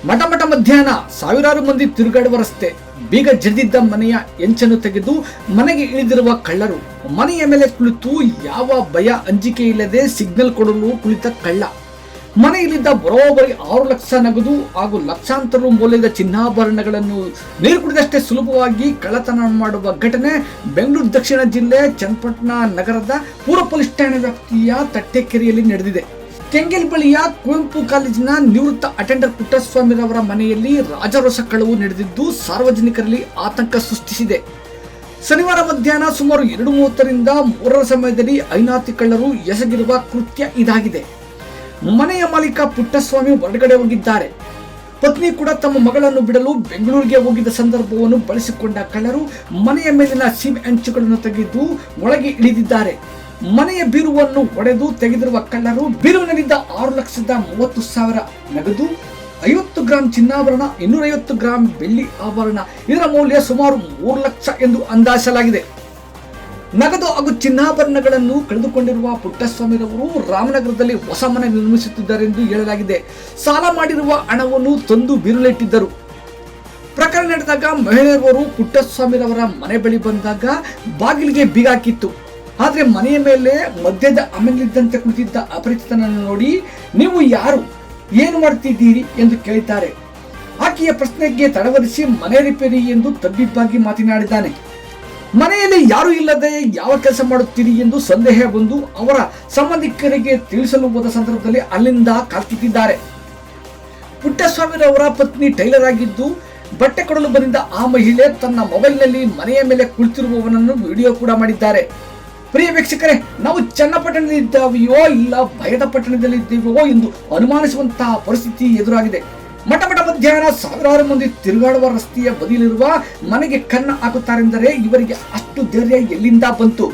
ಮಠ ಮಧ್ಯಾಹ್ನ ಸಾವಿರಾರು ಮಂದಿ ತಿರುಗಾಡುವ ರಸ್ತೆ. ಬೀಗ ಜಡಿದಿದ್ದ ಮನೆಯ ಎಂಚನ್ನು ತೆಗೆದು ಮನೆಗೆ ಇಳಿದಿರುವ ಕಳ್ಳರು. ಮನೆಯ ಮೇಲೆ ಕುಳಿತು ಯಾವ ಭಯ ಅಂಜಿಕೆ ಇಲ್ಲದೆ ಸಿಗ್ನಲ್ ಕೊಡಲು ಕುಳಿತ ಕಳ್ಳ. ಮನೆಯಲ್ಲಿದ್ದ ಬರೋಬ್ಬರಿ 6 ಲಕ್ಷ ನಗದು ಹಾಗೂ ಲಕ್ಷಾಂತರ ಮೌಲ್ಯದ ಚಿನ್ನಾಭರಣಗಳನ್ನು ನೀರು ಕುಡಿದಷ್ಟೇ ಸುಲಭವಾಗಿ ಕಳ್ಳತನ ಮಾಡುವ ಘಟನೆ ಬೆಂಗಳೂರು ದಕ್ಷಿಣ ಜಿಲ್ಲೆ ಚನ್ನಪಟ್ಟಣ ನಗರದ ಪೂರ್ವ ಪೊಲೀಸ್ ಠಾಣೆ ವ್ಯಾಪ್ತಿಯ ತಟ್ಟೆಕೆರೆಯಲ್ಲಿ ನಡೆದಿದೆ. ಕೆಂಗೇಲ್ ಬಳಿಯ ಕುವೆಂಪು ಕಾಲೇಜಿನ ನಿವೃತ್ತ ಅಟೆಂಡರ್ ಪುಟ್ಟಸ್ವಾಮಿರವರ ಮನೆಯಲ್ಲಿ ರಾಜಾರೋಷ ಕಳವು ನಡೆದಿದ್ದು ಸಾರ್ವಜನಿಕರಲ್ಲಿ ಆತಂಕ ಸೃಷ್ಟಿಸಿದೆ. ಶನಿವಾರ ಮಧ್ಯಾಹ್ನ ಸುಮಾರು 2:30ರಿಂದ 3 ಸಮಯದಲ್ಲಿ ಐನಾತಿ ಕಳ್ಳರು ಎಸಗಿರುವ ಕೃತ್ಯ ಇದಾಗಿದೆ. ಮನೆಯ ಮಾಲೀಕ ಪುಟ್ಟಸ್ವಾಮಿ ಹೊರಗಡೆ ಹೋಗಿದ್ದಾರೆ. ಪತ್ನಿ ಕೂಡ ತಮ್ಮ ಮಗಳನ್ನು ಬಿಡಲು ಬೆಂಗಳೂರಿಗೆ ಹೋಗಿದ್ದ ಸಂದರ್ಭವನ್ನು ಬಳಸಿಕೊಂಡ ಕಳ್ಳರು ಮನೆಯ ಮೇಲಿನ ಸೀಮೆ ಹಂಚುಗಳನ್ನು ತೆಗೆದು ಒಳಗೆ ಇಳಿದಿದ್ದಾರೆ. ಮನೆಯ ಬೀರುವನ್ನು ಒಡೆದು ತೆಗೆದಿರುವ ಕಳ್ಳರು ಬೀರುವಿನಲ್ಲಿದ್ದ 6,30,000 ನಗದು, 50 ಗ್ರಾಂ ಚಿನ್ನಾಭರಣ, 250 ಗ್ರಾಂ ಬೆಳ್ಳಿ ಆಭರಣ, ಇದರ ಮೌಲ್ಯ ಸುಮಾರು 3 ಲಕ್ಷ ಎಂದು ಅಂದಾಜಿಸಲಾಗಿದೆ. ನಗದು ಹಾಗೂ ಚಿನ್ನಾಭರಣಗಳನ್ನು ಕಳೆದುಕೊಂಡಿರುವ ಪುಟ್ಟಸ್ವಾಮಿರವರು ರಾಮನಗರದಲ್ಲಿ ಹೊಸ ಮನೆ ನಿರ್ಮಿಸುತ್ತಿದ್ದಾರೆ ಎಂದು ಹೇಳಲಾಗಿದೆ. ಸಾಲ ಮಾಡಿರುವ ಹಣವನ್ನು ತಂದು ಬೀರುಲಿಟ್ಟಿದ್ದರು. ಪ್ರಕರಣ ನಡೆದಾಗ ಮಹಿಳೆಯರು ಪುಟ್ಟಸ್ವಾಮಿರವರ ಮನೆ ಬಳಿ ಬಂದಾಗ ಬಾಗಿಲಿಗೆ ಬೀಗ ಹಾಕಿತ್ತು. ಆದರೆ ಮನೆಯ ಮೇಲೆ ಮದ್ಯದ ಅಮಲಿದ್ದಂತೆ ಕುಳಿತಿದ್ದ ಅಪರಿಚಿತನನ್ನು ನೋಡಿ, ನೀವು ಯಾರು, ಏನು ಮಾಡ್ತಿದ್ದೀರಿ ಎಂದು ಕೇಳಿದ್ದಾರೆ. ಆಕೆಯ ಪ್ರಶ್ನೆಗೆ ತಡವರಿಸಿ ಮನೆ ರಿಪೇರಿ ಎಂದು ತಬ್ಬಿಬ್ಬಾಗಿ ಮಾತನಾಡಿದ್ದಾನೆ. ಮನೆಯಲ್ಲಿ ಯಾರು ಇಲ್ಲದೆ ಯಾವ ಕೆಲಸ ಮಾಡುತ್ತೀರಿ ಎಂದು ಸಂದೇಹ ಬಂದು ಅವರ ಸಂಬಂಧಿಕರಿಗೆ ತಿಳಿಸಲು ಹೋದ ಸಂದರ್ಭದಲ್ಲಿ ಅಲ್ಲಿಂದ ಕಾಲ್ಕಿತ್ತಿದ್ದಾರೆ. ಪುಟ್ಟಸ್ವಾಮಿರವರ ಪತ್ನಿ ಟೈಲರ್ ಆಗಿದ್ದು ಬಟ್ಟೆ ಕೊಡಲು ಬಂದಿದ್ದ ಆ ಮಹಿಳೆ ತನ್ನ ಮೊಬೈಲ್ನಲ್ಲಿ ಮನೆಯ ಮೇಲೆ ಕುಳಿತಿರುವವನನ್ನು ವಿಡಿಯೋ ಕೂಡ ಮಾಡಿದ್ದಾರೆ. ಪ್ರಿಯ ವೀಕ್ಷಕರೇ, ನಾವು ಚನ್ನಪಟ್ಟಣದಲ್ಲಿದ್ದಾವೆಯೋ ಇಲ್ಲ ಭಯದ ಪಟ್ಟಣದಲ್ಲಿದ್ದೇವೆಯೋ ಎಂದು ಅನುಮಾನಿಸುವಂತಹ ಪರಿಸ್ಥಿತಿ ಎದುರಾಗಿದೆ. ಮಠ ಮಧ್ಯಾಹ್ನ ಸಾವಿರಾರು ಮಂದಿ ತಿರುಗಾಡುವ ರಸ್ತೆಯ ಬದಿಯಲ್ಲಿರುವ ಮನೆಗೆ ಕನ್ನ ಹಾಕುತ್ತಾರೆಂದರೆ ಇವರಿಗೆ ಅಷ್ಟು ಧೈರ್ಯ ಎಲ್ಲಿಂದ ಬಂತು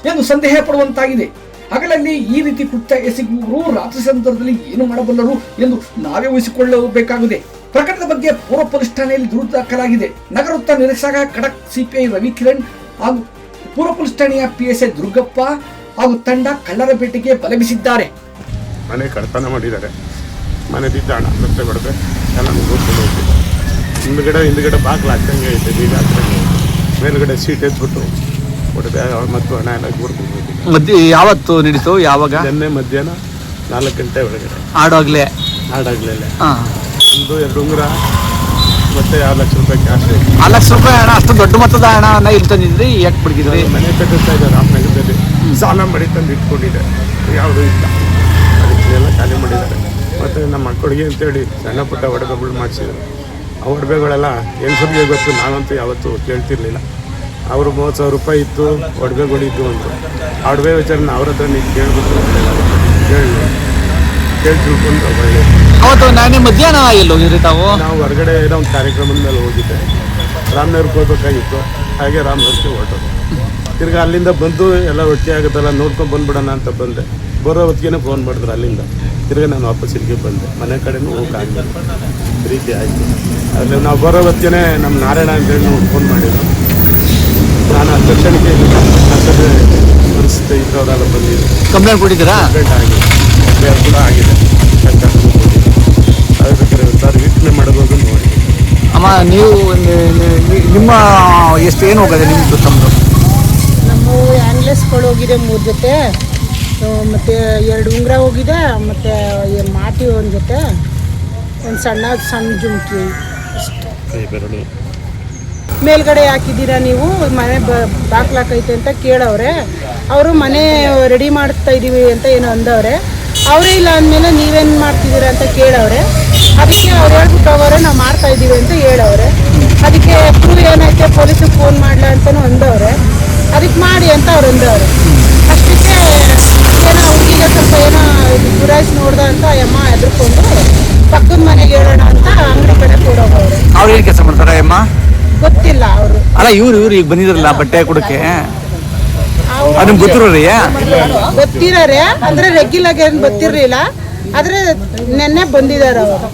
ಎಂದು ಸಂದೇಹ ಪಡುವಂತಾಗಿದೆ. ಹಗಲಲ್ಲಿ ಈ ರೀತಿ ಕೃತ್ಯ ಎಸಗುವವರು ರಾತ್ರಿ ಸಂದರ್ಭದಲ್ಲಿ ಏನು ಮಾಡಬಲ್ಲರು ಎಂದು ನಾವೇ ಊಹಿಸಿಕೊಳ್ಳಬೇಕಾಗಿದೆ. ಪ್ರಕರಣದ ಬಗ್ಗೆ ಪೂರ್ವ ಪೊಲೀಸ್ ಠಾಣೆಯಲ್ಲಿ ದೂರು ದಾಖಲಾಗಿದೆ. ನಗರ ವೃತ್ತ ನಿರೀಕ್ಷಕ ಖಡಕ್ ಸಿಪಿಐ ರವಿಕಿರಣ್ ಹಾಗೂ ಪೂರ್ವ ಪೊಲೀಸ್ ಠಾಣೆಯ PSI ದುರ್ಗಪ್ಪ ಹಾಗೂ ತಂಡ ಕಳ್ಳರ ಬೇಟೆಗೆ ಬಲೆ ಬೀಸಿದ್ದಾರೆ. ಮನೆ ಕಳ್ತನ ಮಾಡಿದ್ದಾರೆ. ಮನೆದಿದ್ದ ಹಣ ಮತ್ತೆ ಹೊಡೆದು ಎಲ್ಲ ನೋಡ್ಕೊಂಡು ಹೋಗ್ತಿದ್ದೆ. ಹಿಂದ್ಗಡೆ ಬಾಗಿಲು ಹಾಕ್ದಂಗೆ ಐತೆ, ಬೀಗ ಹಾಕ್ದಂಗೆ ಮೇಲ್ಗಡೆ ಸೀಟ್ ಎತ್ಬಿಟ್ಟು ಹೊಡೆದೆ ಮತ್ತು ಹಣ ಎಲ್ಲ ಗುರ್ಕೊಂಡು ಹೋಗ್ತಿದ್ದೆ. ಯಾವತ್ತು ನಡೀತು? ಯಾವಾಗ? ನಿನ್ನೆ ಮಧ್ಯಾಹ್ನ 4 ಗಂಟೆ ಒಳಗಡೆ. ಆಡಾಗ್ಲೇ ಒಂದು 2 ಉಂಗುರ ಮತ್ತೆ 6 ಲಕ್ಷ ರೂಪಾಯಿ ಕ್ಯಾಶ್. 6 ಲಕ್ಷ ರೂಪಾಯಿ ಹಣ, ಅಷ್ಟು ದೊಡ್ಡ ಮೊತ್ತದ ಹಣ ಇಲ್ಲಿ ತಂದಿದ್ರಿ? ಯಾಕೆ ಬಿಡ್ಗಿದ್ರಿ? ಮನೆ ಕಟ್ಟಿಸ್ತಾ ಇದ್ದಾರೆ ರಾಮನಗರದಲ್ಲಿ. ಸಾಲ ಮಾಡಿ ತಂದು ಇಟ್ಕೊಂಡಿದ್ದೆ, ಯಾವುದೂ ಇಲ್ಲ. ಅದಕ್ಕೆಲ್ಲ ಖಾಲಿ ಮಾಡಿದ್ದಾರೆ. ಮತ್ತು ನಮ್ಮ ಮಕ್ಕಳಿಗೆ ಅಂತೇಳಿ ಸಣ್ಣ ಪುಟ್ಟ ಒಡವೆಗಳು ಮಾಡಿಸಿದ್ರು. ಆ ಒಡವೆಗಳೆಲ್ಲ ಹೆಂಗಸರಿಗೆ ಗೊತ್ತು, ನಾವಂತೂ ಯಾವತ್ತೂ ಕೇಳ್ತಿರ್ಲಿಲ್ಲ. ಅವರು 30,000 ರೂಪಾಯಿ ಇತ್ತು ಒಡವೆಗಳಿದ್ದು ಅಂತ. ಆ ಒಡವೆ ವಿಚಾರನ ಅವ್ರ ಹತ್ರ ನೀವು ಕೇಳ್ಬಿಟ್ಟು ಕೇಳಿ ತಿಳ್ಕೊಂಡು ಒಳ್ಳೆ. ಅವತ್ತು ನಾನೇ ಮಧ್ಯಾಹ್ನ ಎಲ್ಲಿ ಹೋಗಿದ್ರಿ ತಾವು? ನಾವು ಹೊರಗಡೆ ಏನೋ ಒಂದು ಕಾರ್ಯಕ್ರಮದ ಮೇಲೆ ಹೋಗಿದ್ದೆ. ರಾಮನಗರಕ್ಕೆ ಹೋಗ್ಬೇಕಾಗಿತ್ತು, ಹಾಗೆ ರಾಮನಗರಕ್ಕೆ ಹೊರಟೋದು. ತಿರ್ಗಿ ಅಲ್ಲಿಂದ ಬಂದು ಎಲ್ಲ ಒಟ್ಟಿಗೆ ಆಗುತ್ತಲ್ಲ ನೋಡ್ಕೊಂಡು ಬಂದ್ಬಿಡೋಣ ಅಂತ ಬಂದೆ. ಬರೋ ಹೊತ್ತಿಗೆ ಫೋನ್ ಮಾಡಿದ್ರು ಅಲ್ಲಿಂದ. ತಿರ್ಗಿ ನಾನು ವಾಪಸ್ ಇಲ್ಲಿಗೆ ಬಂದೆ. ಮನೆ ಕಡೆನೂ ಹೋಗಕ್ಕಾಗಲಿಲ್ಲ, ರೀತಿ ಆಯಿತು. ಅಲ್ಲಿ ನಾವು ಬರೋ ಹೊತ್ತಿಗೆ ನಮ್ಮ ನಾರಾಯಣ ಅಂತೇಳಿ ನಾವು ಫೋನ್ ಮಾಡಿದ್ರು. ನಾನು ಆ ತಕ್ಷಣಕ್ಕೆ ಪರಿಸ್ಥಿತಿ ಇದ್ದವರೆಲ್ಲ ಬಂದಿದ್ದು ಕಂಪ್ಲೇಂಟ್ ಕೊಟ್ಟಿದ್ದೀರಾ? ಕಂಪ್ಲೇಂಟ್ ಆಗಿದೆ, ಬೇರೆ ಕೂಡ ಆಗಿದೆ. ಅದಕ್ಕೆ ಸರ್ ವೀಕ್ಷಣೆ ಮಾಡೋದು ನೋಡಿ. ಅಮ್ಮ, ನೀವು ನಿಮ್ಮ ಎಷ್ಟು ಏನು ಹೋಗಿದೆ ನಿಮ್ಮದು? ತಮ್ಮದು ನಮ್ಮ ಆ್ಯಂಗ್ಲೆಸ್ಗಳು ಹೋಗಿದೆ 3 ಜೊತೆ, ಮತ್ತು 2 ಉಂಗುರ ಹೋಗಿದೆ, ಮತ್ತು ಮಾಟಿ 1 ಜೊತೆ, ಒಂದು ಸಣ್ಣ ಜುಮ್ಕಿ ಅಷ್ಟೇ. ಮೇಲ್ಗಡೆ ಹಾಕಿದ್ದೀರಾ ನೀವು? ಮನೆ ಬಾಕ್ಲಾಕೈತೆ ಅಂತ ಕೇಳವ್ರೆ. ಅವರು ಮನೆ ರೆಡಿ ಮಾಡ್ತಾ ಇದ್ದೀವಿ ಅಂತ ಏನೋ ಅಂದವ್ರೆ. ಅವರೇ ಇಲ್ಲ ಅಂದಮೇಲೆ ನೀವೇನು ಮಾಡ್ತಿದ್ದೀರಾ ಅಂತ ಕೇಳವ್ರೆ. ಅದಕ್ಕೆ ಅವ್ರು ಹೇಳ್ಬಿಟ್ಟು ಹೋಗೋರೆ, ನಾವು ಮಾಡ್ತಾ ಇದ್ದೀವಿ ಅಂತ ಹೇಳವ್ರೆ. ಅದಕ್ಕೆ ಪ್ರೂವ್ ಏನೈತೆ ಪೊಲೀಸಿಗೆ ಫೋನ್ ಮಾಡಲ ಅಂತಲೂ ಅಂದವ್ರೆ. ಅದಕ್ಕೆ ಮಾಡಿ ಅಂತ ಅವ್ರು ಅಂದವ್ರೆ. ಅಷ್ಟಕ್ಕೆ ಏನೋ ಹುಡುಗಿಗೆ ಸ್ವಲ್ಪ ಏನೋ ಗುರಾಯಿಸಿ ನೋಡ್ದ ಅಂತ ಅಮ್ಮ ಹೆದರ್ಕೊಂಡು ಪಕ್ಕದ ಮನೆಗೆ ಹೇಳೋಣ ಅಂತ ಅಂಗಡಿ ಕಡೆ ಕೊಡೋಗವ್ರೆ. ಅವ್ರು ಏನು ಕೆಲಸ ಮಾಡ್ತಾರೆ ಅಮ್ಮ? ಗೊತ್ತಿಲ್ಲ ಅವರು. ಅಲ್ಲ, ಇವ್ರು ಈಗ ಬಂದಿದ್ರಲ್ಲ ಬಟ್ಟೆ ಕೊಡಕ್ಕೆ, ನಿಮ್ಗೆ ಗೊತ್ತಿರೋರಿ? ಗೊತ್ತಿರೋರೆ ಅಂದ್ರೆ ರೆಗ್ಯುಲರ್ ಏನು ಗೊತ್ತಿರಲಿಲ್ಲ, ಆದ್ರೆ ನೆನ್ನೆ ಬಂದಿದ್ದಾರೆ ಅವರು.